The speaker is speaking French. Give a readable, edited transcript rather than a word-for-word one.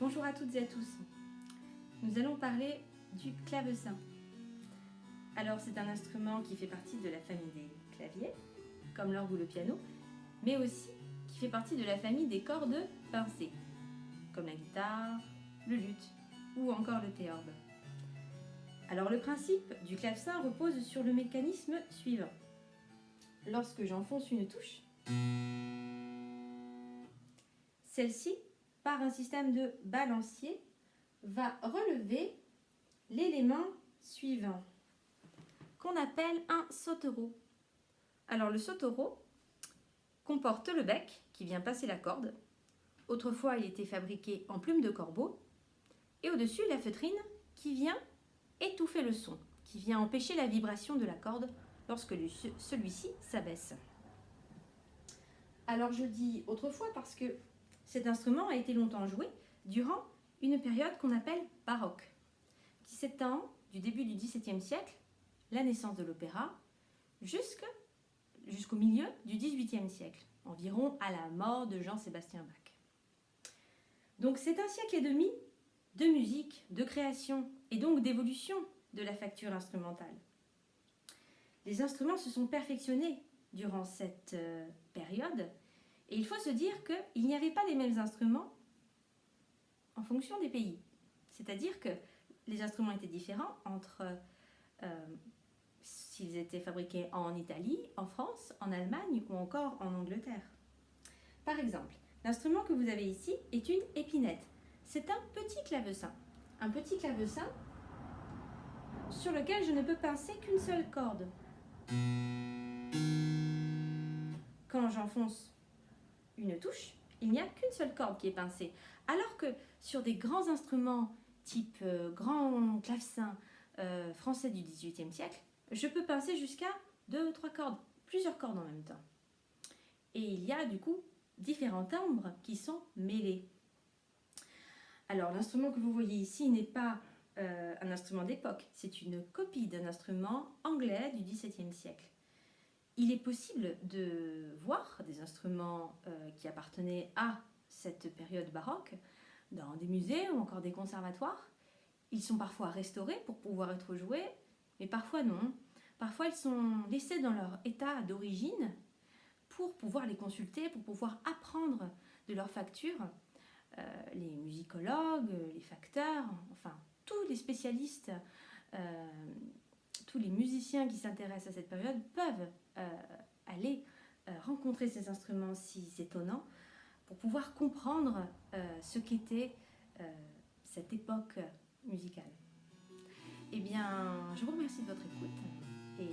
Bonjour à toutes et à tous. Nous allons parler du clavecin. Alors c'est un instrument qui fait partie de la famille des claviers, comme l'orgue ou le piano, mais aussi qui fait partie de la famille des cordes pincées, comme la guitare, le luth ou encore le théorbe. Alors le principe du clavecin repose sur le mécanisme suivant. Lorsque j'enfonce une touche, celle-ci, par un système de balancier, va relever l'élément suivant, qu'on appelle un sautereau. Alors le sautereau comporte le bec qui vient passer la corde. Autrefois, il était fabriqué en plume de corbeau. Et au-dessus, la feutrine qui vient étouffer le son, qui vient empêcher la vibration de la corde lorsque celui-ci s'abaisse. Alors je dis autrefois parce que cet instrument a été longtemps joué durant une période qu'on appelle baroque, qui s'étend du début du XVIIe siècle, la naissance de l'opéra, jusqu'au milieu du XVIIIe siècle, environ à la mort de Jean-Sébastien Bach. Donc c'est un siècle et demi de musique, de création et donc d'évolution de la facture instrumentale. Les instruments se sont perfectionnés durant cette période et il faut se dire qu'il n'y avait pas les mêmes instruments en fonction des pays. C'est-à-dire que les instruments étaient différents entre s'ils étaient fabriqués en Italie, en France, en Allemagne ou encore en Angleterre. Par exemple, l'instrument que vous avez ici est une épinette. C'est un petit clavecin. Un petit clavecin sur lequel je ne peux pincer qu'une seule corde. Quand j'enfonce une touche, il n'y a qu'une seule corde qui est pincée. Alors que sur des grands instruments type grand clavecin français du XVIIIe siècle, je peux pincer jusqu'à 2 ou 3 cordes, plusieurs cordes en même temps. Et il y a du coup différents timbres qui sont mêlés. Alors l'instrument que vous voyez ici n'est pas un instrument d'époque, c'est une copie d'un instrument anglais du XVIIe siècle. Il est possible de voir des instruments qui appartenaient à cette période baroque dans des musées ou encore des conservatoires. Ils sont parfois restaurés pour pouvoir être joués, mais parfois non. Parfois ils sont laissés dans leur état d'origine pour pouvoir les consulter, pour pouvoir apprendre de leur facture. Les musicologues, les facteurs, enfin tous les spécialistes, tous les musiciens qui s'intéressent à cette période peuvent aller rencontrer ces instruments si étonnants pour pouvoir comprendre ce qu'était cette époque musicale. Eh bien, je vous remercie de votre écoute et